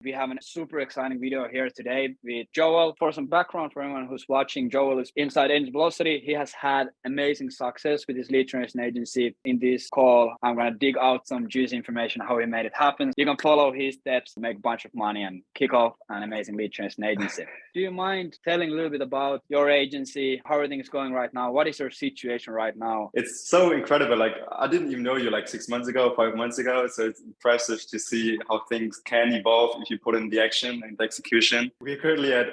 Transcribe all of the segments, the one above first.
We have a super exciting video here today with Joel. For some background for anyone who's watching, Joel is inside Agency Velocity. He has had amazing success with his lead generation agency. In this call, I'm going to dig out some juicy information how he made it happen. You can follow his steps, make a bunch of money, and kick off an amazing lead generation agency. Do you mind telling a little bit about your agency, how everything is going right now? What is your situation right now? It's so incredible. Like, I didn't even know you like 6 months ago, 5 months ago. So it's impressive to see how things can evolve if you put in the action and the execution. We're currently at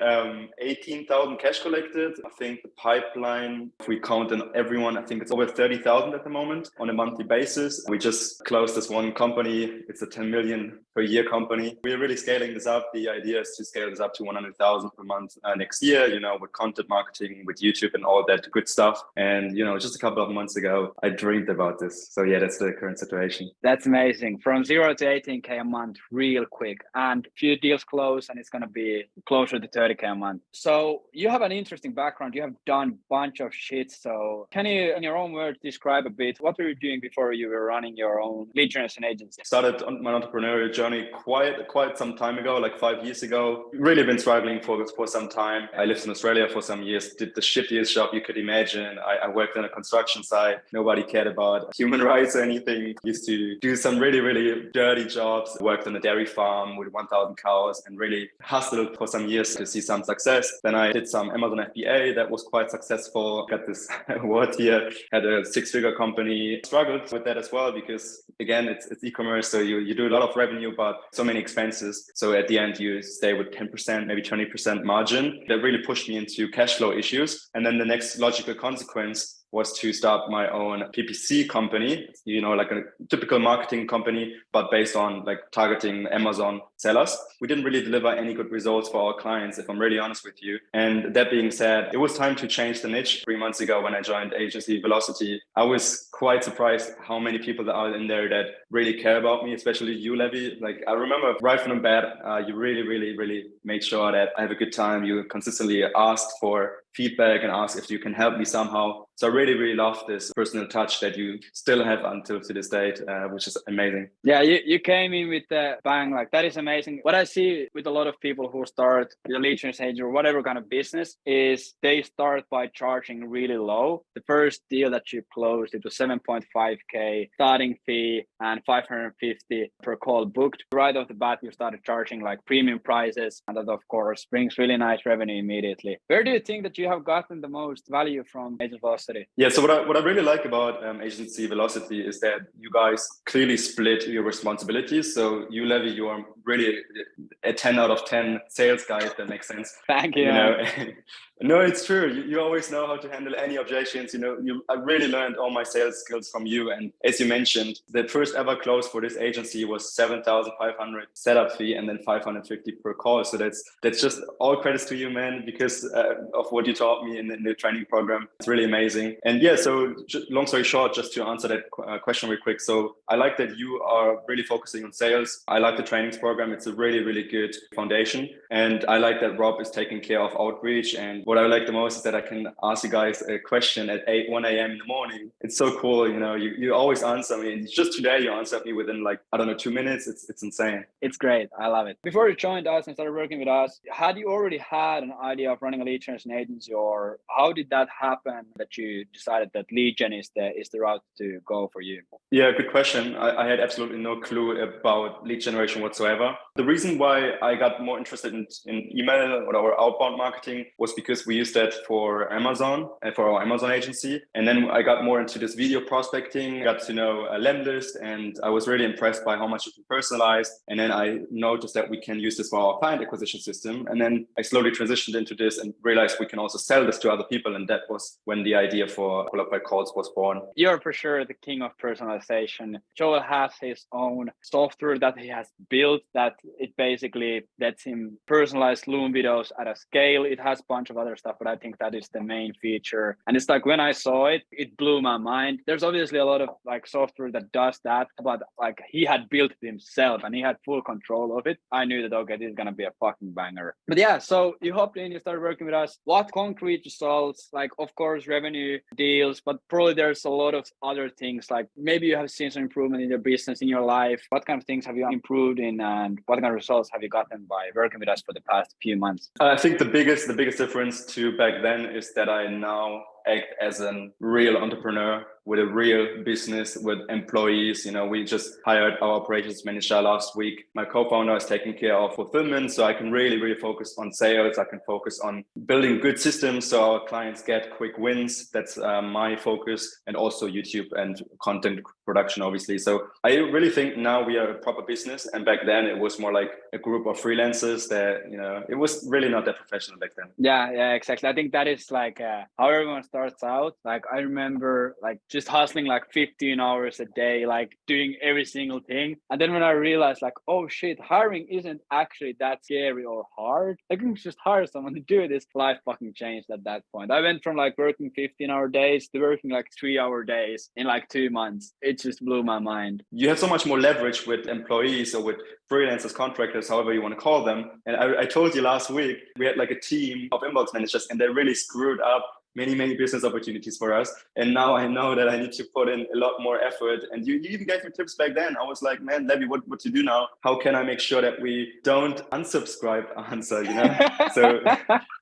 18,000 cash collected. I think the pipeline, if we count in everyone, I think it's over 30,000 at the moment on a monthly basis. We just closed this one company. It's a 10 million per year company. We're really scaling this up. The idea is to scale this up to 100,000 per month next year, with content marketing, with YouTube and all that good stuff. And, just a couple of months ago, I dreamed about this. So yeah, that's the current situation. That's amazing. From 0 to 18K a month real quick, and few deals close, and it's going to be closer to 30K a month. So you have an interesting background. You have done a bunch of shit. So can you, in your own words, describe a bit what were you doing before you were running your own lead generation agency? Started on my entrepreneurial journey quite some time ago, like 5 years ago. Really been struggling for some time. I lived in Australia for some years, did the shittiest job you could imagine. I worked on a construction site. Nobody cared about human rights or anything. Used to do some really, really dirty jobs. Worked on a dairy farm with 1,000 cows and really hustled for some years to see some success. Then I did some Amazon FBA that was quite successful. Got this award here, had a 6-figure company. Struggled with that as well because, again, it's e-commerce. So you do a lot of revenue, but so many expenses. So at the end, you stay with 10%, maybe 20% margin. That really pushed me into cash flow issues. And then the next logical consequence was to start my own PPC company, like a typical marketing company, but based on like targeting Amazon sellers. We didn't really deliver any good results for our clients, if I'm really honest with you. And that being said, it was time to change the niche. 3 months ago when I joined Agency Velocity, I was quite surprised how many people there are in there that really care about me, especially you, Levi. Like, I remember right from the bat, you really, really, really made sure that I have a good time. You consistently asked for feedback and asked if you can help me somehow. So I really, really love this personal touch that you still have until to this date, which is amazing. Yeah, you came in with the bang. Like, that is amazing. What I see with a lot of people who start with a lead generation agency or whatever kind of business is they start by charging really low. The first deal that you closed, it was 7.5K starting fee and 550 per call booked. Right off the bat, you started charging like premium prices. And that, of course, brings really nice revenue immediately. Where do you think that you have gotten the most value from Agency Velocity? Yeah, so what I really like about Agency Velocity is that you guys clearly split your responsibilities. So you, Levi, you are really a 10 out of 10 sales guy, if that makes sense. Thank you. No, it's true. You always know how to handle any objections. I really learned all my sales skills from you. And as you mentioned, the first ever close for this agency was 7,500 setup fee and then 550 per call. So that's just all credits to you, man, because of what you taught me in the training program. It's really amazing. And yeah, so long story short, just to answer that question real quick. So I like that you are really focusing on sales. I like the trainings program. It's a really, really good foundation. And I like that Rob is taking care of outreach. And what I like the most is that I can ask you guys a question at 1 a.m. in the morning. It's so cool. You always answer me. And just today you answered me within 2 minutes. It's insane. It's great. I love it. Before you joined us and started working with us, had you already had an idea of running a lead generation agency, or how did that happen that you decided that lead gen is the route to go for you? Yeah, good question. I had absolutely no clue about lead generation whatsoever. The reason why I got more interested in email or our outbound marketing was because we used that for Amazon and for our Amazon agency. And then I got more into this video prospecting, got to know a Lemlist, and I was really impressed by how much you can personalize. And then I noticed that we can use this for our client acquisition system. And then I slowly transitioned into this and realized we can also sell this to other people. And that was when the idea for Qualified Calls was born. You're for sure the king of personalization. Joel has his own software that he has built that it basically lets him personalize Loom videos at a scale. It has a bunch of other stuff, but I think that is the main feature. And it's like when I saw it, it blew my mind. There's obviously a lot of software that does that, but he had built it himself and he had full control of it. I knew that, okay, this is going to be a fucking banger. But yeah, so you hopped in, you started working with us. What concrete results, like of course revenue deals, but probably there's a lot of other things, like maybe you have seen some improvement in your business, in your life. What kind of things have you improved in, and what kind of results have you gotten by working with us for the past few months? I think the biggest difference to back then is that I now act as a real entrepreneur with a real business with employees. You know, we just hired our operations manager last week. My co-founder is taking care of fulfillment, so I can really focus on sales. I can focus on building good systems so our clients get quick wins. That's my focus, and also YouTube and content production, obviously. So I really think now we are a proper business, and back then it was more like a group of freelancers that, you know, it was really not that professional back then. Yeah, exactly. I think that is like how everyone starts out. Like I remember like just hustling like 15 hours a day, like doing every single thing. And then when I realized like, oh shit, hiring isn't actually that scary or hard. I can just hire someone to do this. Life fucking changed at that point. I went from like working 15-hour days to working like 3-hour days in like 2 months. It just blew my mind. You have so much more leverage with employees or with freelancers, contractors, however you want to call them. And I told you last week, we had like a team of inbox managers, and they really screwed up many business opportunities for us. And now I know that I need to put in a lot more effort. And you even gave me tips back then. I was like, man, Levi, what to do now? How can I make sure that we don't unsubscribe answer, you know? So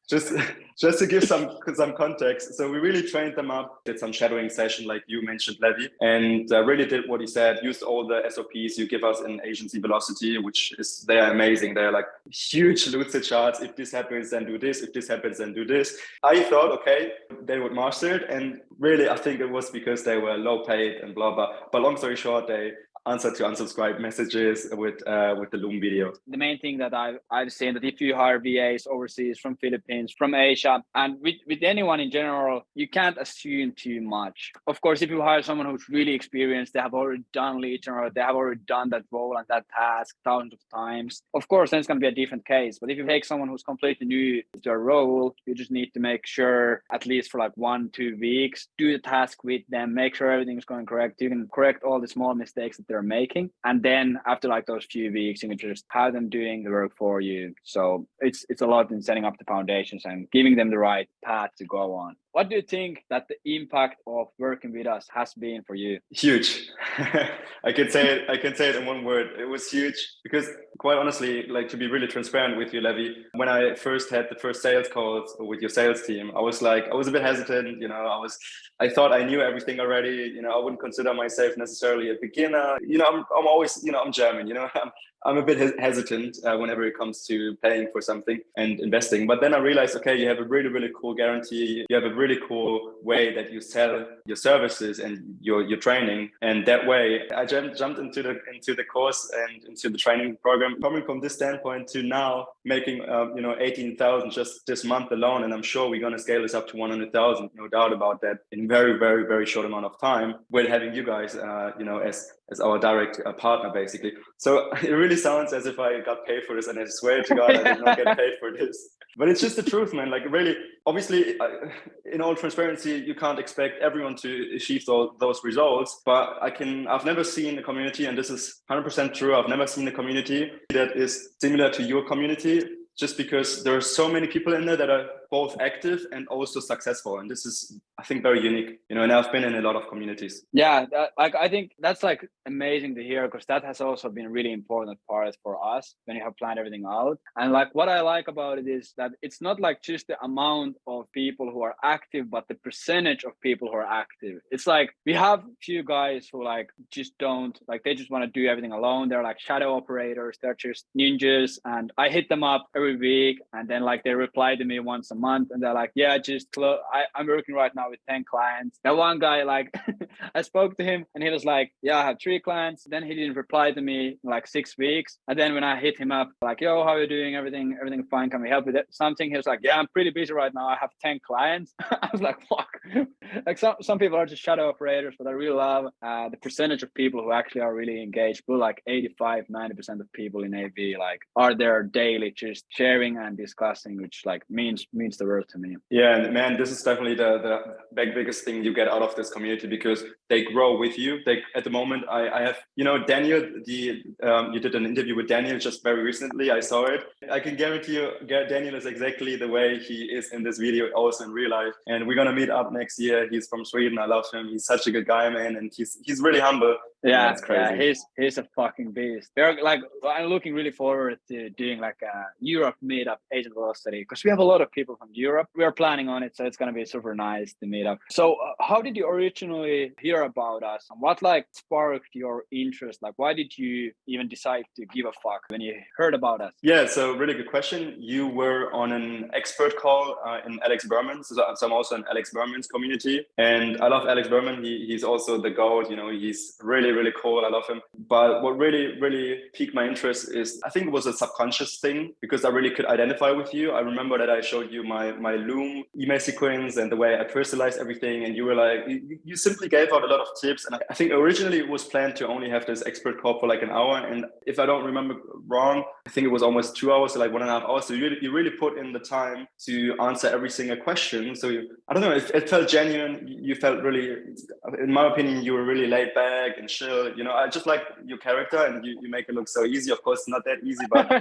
just to give some context. So we really trained them up, did some shadowing session, like you mentioned, Levi, and really did what he said, used all the SOPs you give us in Agency Velocity, which is, they're amazing. They're like huge Lucid charts. If this happens, then do this. If this happens, then do this. I thought, okay, they would master it. And really, I think it was because they were low paid and blah, blah. But long story short, they answer to unsubscribe messages with the Loom video. The main thing that I've seen, that if you hire VAs overseas from Philippines, from Asia, and with anyone in general, you can't assume too much. Of course, if you hire someone who's really experienced, they have already done lead generation, they have already done that role and that task thousands of times. Of course, then it's going to be a different case. But if you take someone who's completely new to a role, you just need to make sure, at least for like 1-2 weeks, do the task with them, make sure everything's going correct. You can correct all the small mistakes that they're making, and then after like those few weeks, you can just have them doing the work for you. So it's a lot in setting up the foundations and giving them the right path to go on. What do you think that the impact of working with us has been for you? Huge. I can say it in one word. It was huge, because quite honestly, like, to be really transparent with you, Levi, when I first had the first sales calls with your sales team, I was a bit hesitant. You know, I thought I knew everything already. You know, I wouldn't consider myself necessarily a beginner. You know, I'm always, you know, I'm German, you know, I'm a bit hesitant whenever it comes to paying for something and investing. But then I realized, okay, you have a really, really cool guarantee. You have a really cool way that you sell your services and your training. And that way I jumped into the course and into the training program, coming from this standpoint to now making, 18,000 just this month alone. And I'm sure we're going to scale this up to 100,000, no doubt about that, in very, very, very short amount of time, with having you guys, as our direct partner, basically. So it really sounds as if I got paid for this, and I swear to God, I did not get paid for this. But it's just the truth, man. Like, really, obviously, in all transparency, you can't expect everyone to achieve those results. But I've never seen a community, and this is 100% true. I've never seen a community that is similar to your community, just because there are so many people in there that are both active and also successful. And this is, I think, very unique, you know, and I've been in a lot of communities. Yeah, I think that's like amazing to hear, because that has also been a really important part for us when you have planned everything out. And like, what I like about it is that it's not like just the amount of people who are active, but the percentage of people who are active. It's like, we have few guys who like just don't, like, they just want to do everything alone. They're like shadow operators, they're just ninjas. And I hit them up every week, and then like they reply to me once a month, and they're like, yeah, I'm working right now with 10 clients. That one guy, like, I spoke to him and he was like, yeah, I have 3 clients. Then he didn't reply to me in like 6 weeks. And then when I hit him up, like, yo, how are you doing? Everything fine? Can we help with it? Something? He was like, yeah, I'm pretty busy right now. I have 10 clients. I was like, fuck, Like some people are just shadow operators, but I really love the percentage of people who actually are really engaged. But like 85-90% of people in AV like are there daily just sharing and discussing, which like means the world to me. Yeah, and man, this is definitely the biggest thing you get out of this community, because they grow with you. They, at the moment, I have, Daniel, you did an interview with Daniel just very recently. I saw it. I can guarantee you, Daniel is exactly the way he is in this video, also in real life. And we're gonna meet up next year. He's from Sweden. I love him. He's such a good guy, man, and he's really humble. Yeah, it's crazy. Yeah, he's a fucking beast. They're like, I'm looking really forward to doing like a Europe meetup, Agent Velocity, because we have a lot of people from Europe. We are planning on it, so it's gonna be super nice to meet up. So, how did you originally hear about us, and what like sparked your interest? Like, why did you even decide to give a fuck when you heard about us? Yeah, so really good question. You were on an expert call in Alex Berman's, so I'm also in Alex Berman's community, and I love Alex Berman. He's also the GOAT. He's really cool. I love him. But what really piqued my interest is, I think it was a subconscious thing, because I really could identify with you. I remember that I showed you my Loom email sequence and the way I personalized everything, and you were like, you simply gave out a lot of tips. And I think originally it was planned to only have this expert call for like an hour, and if I don't remember wrong, I think it was almost 2 hours, so like 1.5 hours. So you really put in the time to answer every single question. So I don't know, it felt genuine. You felt really, in my opinion, you were really laid back and chill. I just like your character, and you make it look so easy. Of course, not that easy, but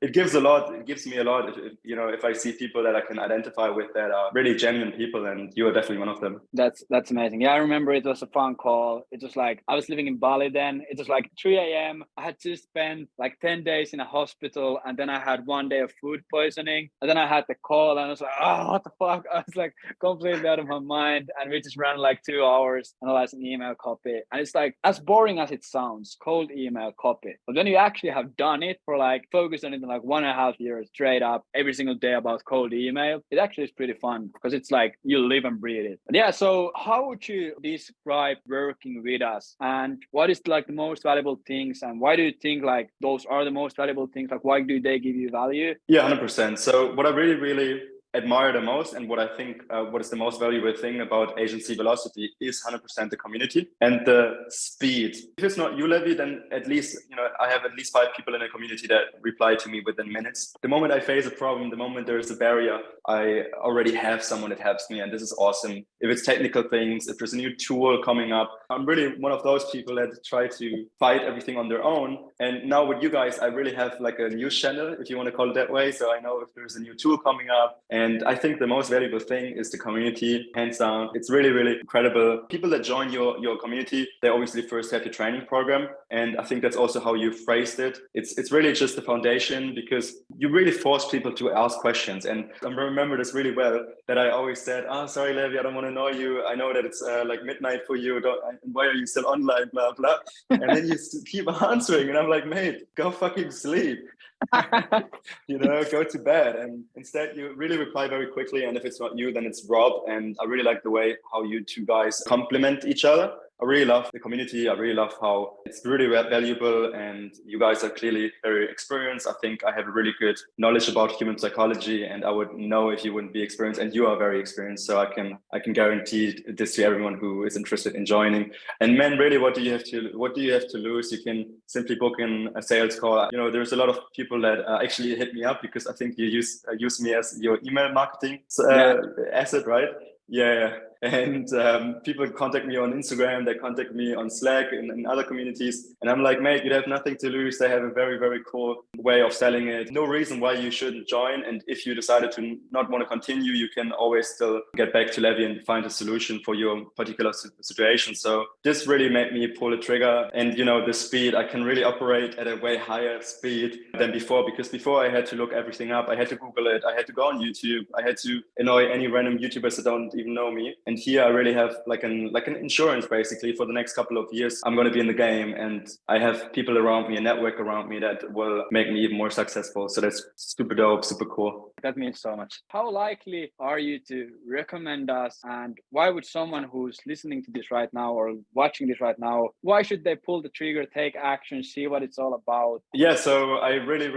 it gives a lot. It gives me a lot. If I see people that I can identify with that are really genuine people, and you are definitely one of them. That's amazing. Yeah, I remember it was a fun call. It was like, I was living in Bali then. It was like 3 a.m. I had just spent like 10 days in a hospital, and then I had 1 day of food poisoning, and then I had the call, and I was like, oh, what the fuck? I was like completely out of my mind, and we just ran like 2 hours analyzing an email copy. And it's like, as boring as it sounds, cold email copy, but when you actually have done it for like, focused on it in like 1.5 years straight up every single day about cold email, it actually is pretty fun, because it's like you live and breathe it. But yeah, so how would you describe working with us, and what is like the most valuable things, and why do you think like those are the most valuable things? Like, why do they give you value? Yeah, 100%. So what I really admire the most, and what I think what is the most valuable thing about Agency Velocity, is 100% the community and the speed. If it's not you, Levi, then at least I have at least 5 people in the community that reply to me within minutes. The moment I face a problem, the moment there is a barrier, I already have someone that helps me, and this is awesome. If it's technical things, if there's a new tool coming up, I'm really one of those people that try to fight everything on their own. And now with you guys, I really have like a news channel, if you want to call it that way. So I know if there's a new tool coming up. And I think the most valuable thing is the community, hands down. It's really incredible. People that join your community, they obviously first have your training program. And I think that's also how you phrased it. It's really just the foundation, because you really force people to ask questions. And I remember this really well, that I always said, sorry, Levi, I don't want to annoy you. I know that it's like midnight for you. Why are you still online, blah, blah. And then you keep answering. And I'm like, mate, go fucking sleep. Go to bed. And instead you really reply very quickly, and if it's not you, then it's Rob. And I really like the way how you two guys complement each other. I really love the community. I really love how it's really valuable, and you guys are clearly very experienced. I think I have a really good knowledge about human psychology, and I would know if you wouldn't be experienced, and you are very experienced. So I can guarantee this to everyone who is interested in joining. And man, really, what do you have to lose? You can simply book in a sales call. There's a lot of people that actually hit me up, because I think you use me as your email marketing asset, right? Yeah. And people contact me on Instagram, they contact me on Slack and other communities. And I'm like, mate, you have nothing to lose. They have a very cool way of selling it. No reason why you shouldn't join. And if you decided to not want to continue, you can always still get back to Levi and find a solution for your particular situation. So this really made me pull the trigger. And, the speed, I can really operate at a way higher speed than before, because before I had to look everything up. I had to Google it. I had to go on YouTube. I had to annoy any random YouTubers that don't even know me. And here I really have like an insurance basically for the next couple of years. I'm going to be in the game, and I have people around me, a network around me that will make me even more successful. So that's super dope, super cool. That means so much. How likely are you to recommend us, and why would someone who's listening to this right now or watching this right now, why should they pull the trigger, take action, see what it's all about? Yeah, so I really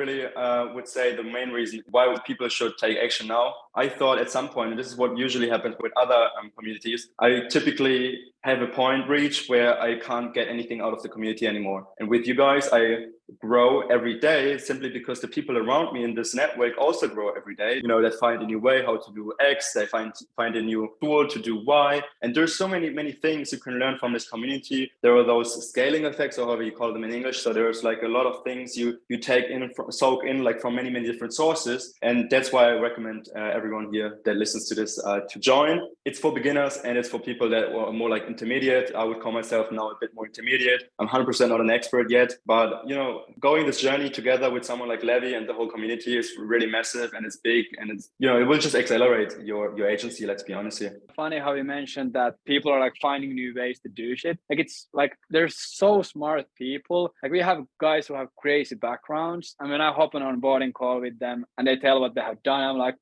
would say the main reason why people should take action now, I thought at some point, and this is what usually happens with other communities, I typically have a point reached where I can't get anything out of the community anymore. And with you guys, I grow every day simply because the people around me in this network also grow every day. You know, they find a new way how to do X, they find a new tool to do Y. And there's so many things you can learn from this community. There are those scaling effects, or however you call them in English. So there's like a lot of things you take in, soak in like from many different sources. And that's why I recommend everyone here that listens to this to join. It's for beginners and it's for people that are more like intermediate. I would call myself now a bit more intermediate. I'm 100% not an expert yet, but you know, going this journey together with someone like Levi and the whole community is really massive, and it's big, and it's, you know, it will just accelerate your agency. Let's be honest here. Funny how you mentioned that people are like finding new ways to do shit. Like it's like there's so smart people. Like we have guys who have crazy backgrounds, and when I hop on an onboarding call with them and they tell what they have done, I'm like,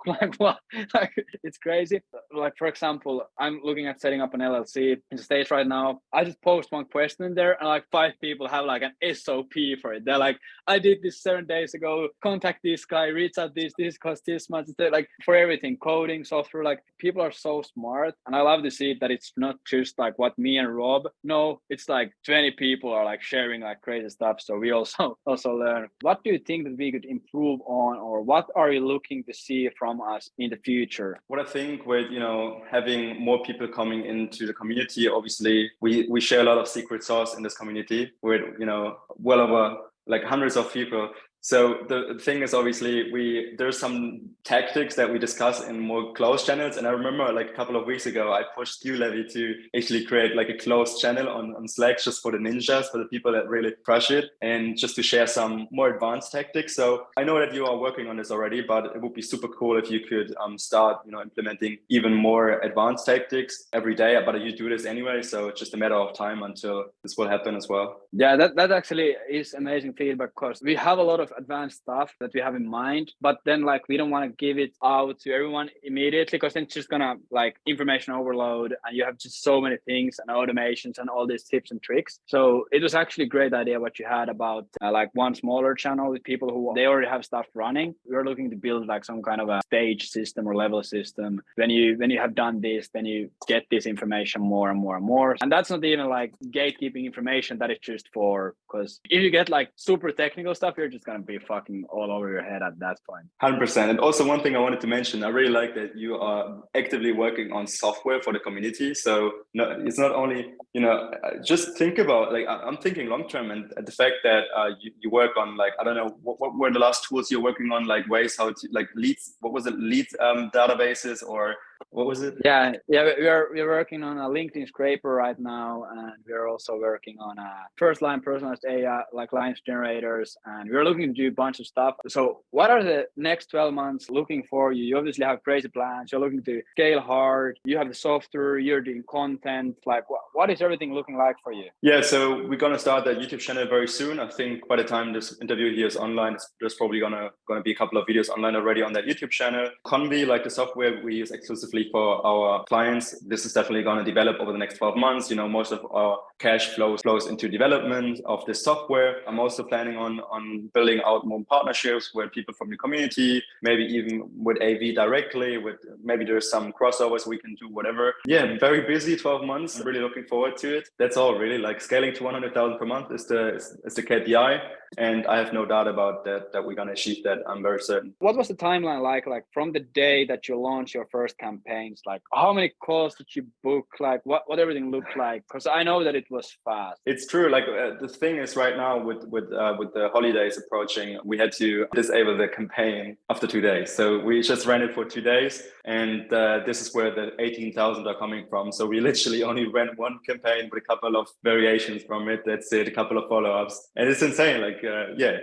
like what? Like it's crazy. Like for example, I'm looking at setting up an LLC in the States right now. I just post one question in there, and like 5 people have like an SOP for it. They're like, I did this 7 days ago. Contact this guy, reach out this costs this much. Like for everything, coding, software. Like people are so smart, and I love to see that it's not just like what me and Rob know. It's like 20 people are like sharing like crazy stuff. So we also learn. What do you think that we could improve on, or what are you looking to see from us in the future? What I think with, you know, having more people coming into the community, obviously we share a lot of secret sauce in this community with, you know, well over like hundreds of people. So the thing is, obviously, there's some tactics that we discuss in more closed channels. And I remember like a couple of weeks ago, I pushed you, Levi, to actually create like a closed channel on Slack just for the ninjas, for the people that really crush it, and just to share some more advanced tactics. So I know that you are working on this already, but it would be super cool if you could start, you know, implementing even more advanced tactics every day. But you do this anyway, so it's just a matter of time until this will happen as well. Yeah, that actually is amazing feedback, because we have a lot of advanced stuff that we have in mind, but then like we don't want to give it out to everyone immediately, because then it's just gonna like information overload, and you have just so many things and automations and all these tips and tricks. So it was actually a great idea what you had about like one smaller channel with people who they already have stuff running. We're looking to build like some kind of a stage system or level system. When you have done this, then you get this information more and more and more. And that's not even like gatekeeping information, that is just for, because if you get like super technical stuff, you're just gonna be fucking all over your head at that point. 100%. And also one thing I wanted to mention, I really like that you are actively working on software for the community. So no, it's not only, you know, just think about, like, I'm thinking long-term, and the fact that you work on, like, I don't know, what were the last tools you're working on, like ways how to, like leads, what was it, leads databases, or what was it? Yeah, we're working on a LinkedIn scraper right now, and we're also working on a first-line personalized AI, like lines generators, and we're looking to do a bunch of stuff. So what are the next 12 months looking for you? You obviously have crazy plans. You're looking to scale hard. You have the software, you're doing content. Like what is everything looking like for you? Yeah, so we're gonna start that YouTube channel very soon. I think by the time this interview here is online, there's probably gonna be a couple of videos online already on that YouTube channel. Convi, like the software we use exclusively for our clients, this is definitely gonna develop over the next 12 months. You know, most of our cash flows into development of this software. I'm also planning on building out more partnerships with people from the community, maybe even with AV directly, with maybe there's some crossovers we can do, whatever. Yeah, very busy 12 months. I'm really looking forward to it. That's all really. Like scaling to 100,000 per month is the KPI. And I have no doubt about that we're going to achieve that. I'm very certain. What was the timeline like from the day that you launched your first campaigns? Like how many calls did you book? Like what everything looked like? Because I know that it was fast. It's true. Like the thing is right now with the holidays approaching, we had to disable the campaign after 2 days. So we just ran it for 2 days. And this is where the 18,000 are coming from. So we literally only ran one campaign with a couple of variations from it. That's it, a couple of follow-ups. And it's insane. Like,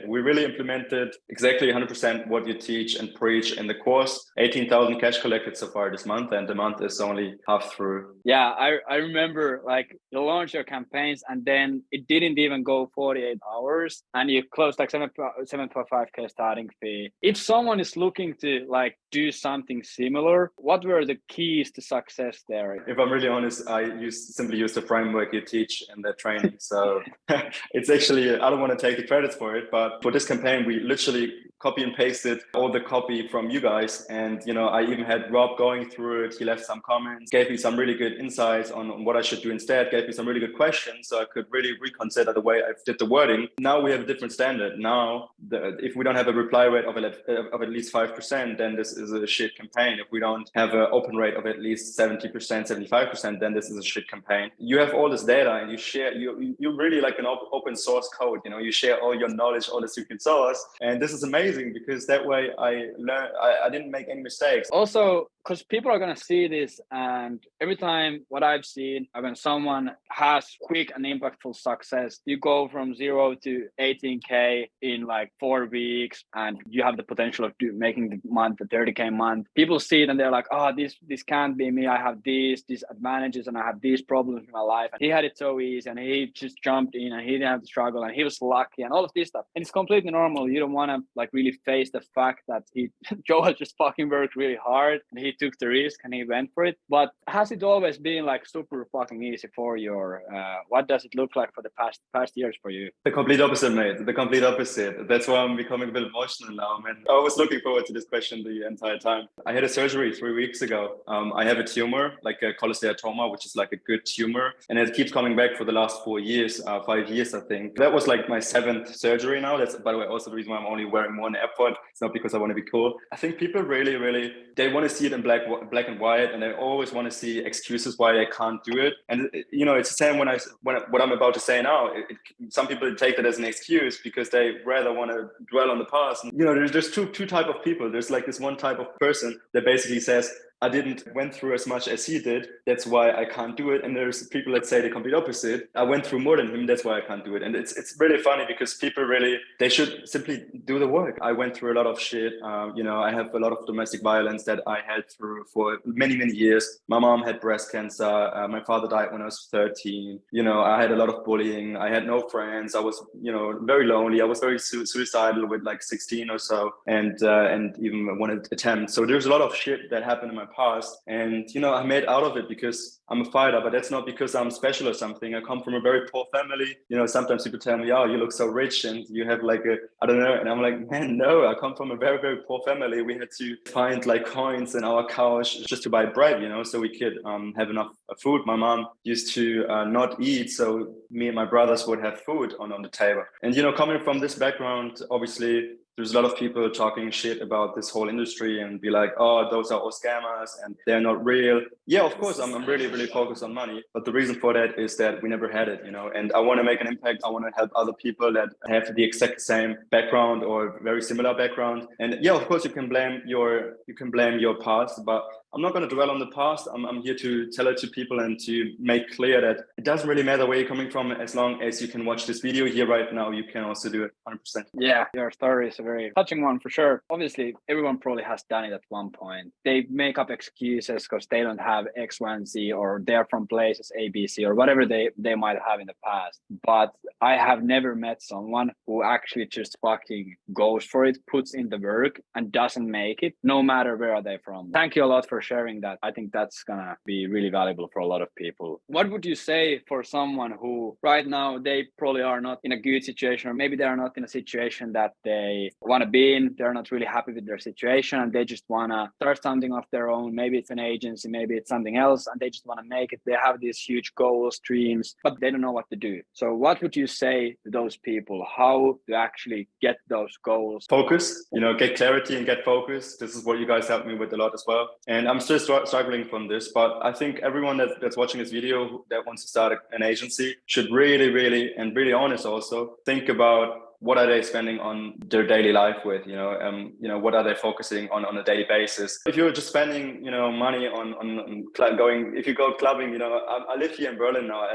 we really implemented exactly 100% what you teach and preach in the course. 18,000 cash collected so far this month. month, and the month is only half through. Yeah, I remember like you launched your campaigns and then it didn't even go 48 hours and you closed like 7.5K starting fee. If someone is looking to like do something similar, what were the keys to success there? If I'm really honest, I simply use the framework you teach in the training. So it's actually, I don't want to take the credits for it, but for this campaign, we literally copy and pasted all the copy from you guys. And, you know, I even had Rob going through it. He left some comments, gave me some really good insights on what I should do instead, gave me some really good questions. So I could really reconsider the way I did the wording. Now we have a different standard. Now, if we don't have a reply rate of at least 5%, then this is a shit campaign. If we don't have an open rate of at least 70%, 75%, then this is a shit campaign. You have all this data and you share, you're really like an open source code, you know, you share all your knowledge, all the secret sauce. And this is amazing because that way I learned, I didn't make any mistakes. Also, because people are going to see this, and every time what I've seen, when someone has quick and impactful success, you go from 0 to 18K in like 4 weeks, and you have the potential of making the month a 30K month. People see it and they're like, oh, this can't be me. I have these advantages and I have these problems in my life. And he had it so easy and he just jumped in and he didn't have to struggle and he was lucky and all of this stuff. And it's completely normal. You don't want to like really face the fact that Joe has just fucking worked really hard and he took the risk and he went for it. But has it always been like super fucking easy for you? What does it look like for the past years for you? The complete opposite, mate. The complete opposite. That's why I'm becoming a bit emotional now, man. I was looking forward to this question the entire time. I had a surgery 3 weeks ago. I have a tumor, like a cholesteatoma, which is like a good tumor. And it keeps coming back for the last 4 years, 5 years, I think. That was like my 7th surgery now. That's, by the way, also the reason why I'm only wearing one AirPod. It's not because I want to be cool. I think people really, they want to see it in black and white, and they always want to see excuses why they can't do it. And you know, it's the same when what I'm about to say now. Some people take that as an excuse because they rather want to dwell on the past. And, you know, there's two type of people. There's like this one type of person that basically says, I didn't went through as much as he did. That's why I can't do it. And there's people that say the complete opposite. I went through more than him. That's why I can't do it. And it's really funny because people they should simply do the work. I went through a lot of shit. You know, I have a lot of domestic violence that I had through for many years. My mom had breast cancer. My father died when I was 13. You know, I had a lot of bullying. I had no friends. I was, you know, very lonely. I was very suicidal with like 16 or so, and even one attempt. So there's a lot of shit that happened in my past, and you know, I made out of it because I'm a fighter, but that's not because I'm special or something. I come from a very poor family. You know, sometimes people tell me, oh, you look so rich and you have like I don't know, and I'm like, man, no, I come from a very poor family. We had to find like coins in our couch just to buy bread, you know, so we could have enough food. My mom used to not eat, so me and my brothers would have food on the table. And you know, coming from this background, obviously there's a lot of people talking shit about this whole industry and be like, oh, those are all scammers and they're not real. Yeah, of course, I'm really focused on money. But the reason for that is that we never had it, you know, and I want to make an impact. I want to help other people that have the exact same background or very similar background. And yeah, of course, you can blame your past, but I'm not going to dwell on the past. I'm here to tell it to people and to make clear that it doesn't really matter where you're coming from. As long as you can watch this video here right now, you can also do it 100%. Yeah, your story is a very touching one for sure. Obviously, everyone probably has done it at one point. They make up excuses because they don't have X, Y, and Z, or they're from places A, B, C, or whatever they might have in the past. But I have never met someone who actually just fucking goes for it, puts in the work, and doesn't make it, no matter where are they from. Thank you a lot for sharing that. I think that's gonna be really valuable for a lot of people. What would you say for someone who right now they probably are not in a good situation, or maybe they are not in a situation that they want to be in, they're not really happy with their situation and they just want to start something of their own? Maybe it's an agency, maybe it's something else, and they just want to make it. They have these huge goals, dreams, but they don't know what to do. So what would you say to those people, how to actually get those goals? Focus, you know, get clarity and get focus. This is what you guys helped me with a lot as well. And I'm still struggling from this, but I think everyone that's watching this video that wants to start an agency should really honest also think about what are they spending on their daily life with, what are they focusing on a daily basis. If you're just spending, money on going, if you go clubbing, I live here in Berlin now.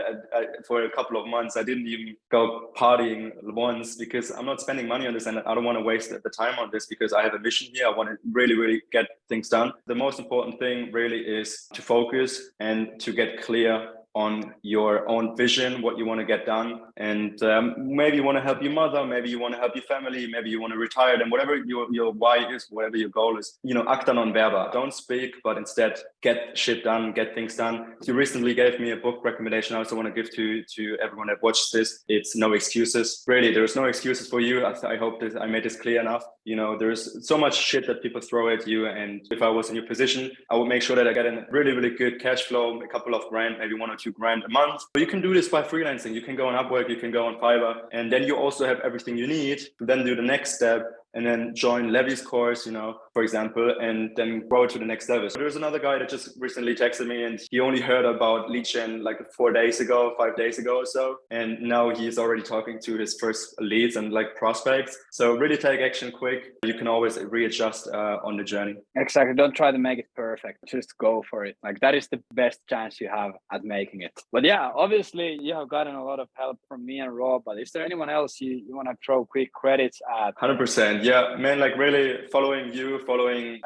For a couple of months, I didn't even go partying once because I'm not spending money on this, and I don't want to waste the time on this because I have a mission here. I want to really, really get things done. The most important thing really is to focus and to get clear on your own vision, what you want to get done. And maybe you want to help your mother, maybe you want to help your family, maybe you want to retire, and whatever your why is, whatever your goal is, acta non verba. Don't speak, but instead get shit done, get things done. You recently gave me a book recommendation I also want to give to everyone that watches this. It's No Excuses. Really, there's no excuses for you. I hope that I made this clear enough. There's so much shit that people throw at you. And if I was in your position, I would make sure that I get a really, really good cash flow, a couple of grand, maybe 1 or 2 grand a month. But you can do this by freelancing. You can go on Upwork, you can go on Fiverr, and then you also have everything you need to then do the next step and then join Levy's course, for example, and then grow to the next level. So there's another guy that just recently texted me, and he only heard about lead gen like 5 days ago or so. And now he's already talking to his first leads and like prospects. So really take action quick. You can always readjust on the journey. Exactly. Don't try to make it perfect. Just go for it. Like that is the best chance you have at making it. But yeah, obviously you have gotten a lot of help from me and Rob, but is there anyone else you want to throw quick credits at? 100%. Yeah, man, like really following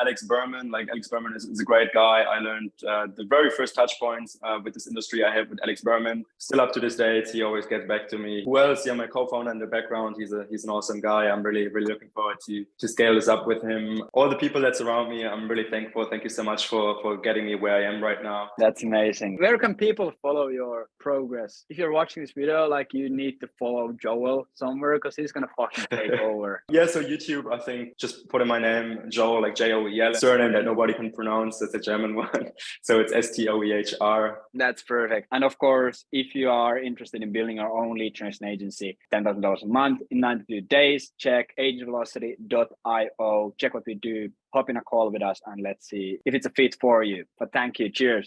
Alex Berman. Like Alex Berman is a great guy. I learned the very first touch points with this industry I had with Alex Berman. Still up to this date, he always gets back to me. Who else? Yeah, my co-founder in the background. He's an awesome guy. I'm really, really looking forward to scale this up with him. All the people that surround me, I'm really thankful. Thank you so much for getting me where I am right now. That's amazing. Where can people follow your progress? If you're watching this video, like you need to follow Joel somewhere because he's gonna fucking take over. Yeah, so YouTube, I think just put in my name, Joel, like Joel, surname that nobody can pronounce. That's a German one. So it's Stoehr. That's perfect. And of course, if you are interested in building your own lead generation agency, $10,000 a month in 92 days, check agencyvelocity.io. Check what we do. Hop in a call with us and let's see if it's a fit for you. But thank you. Cheers.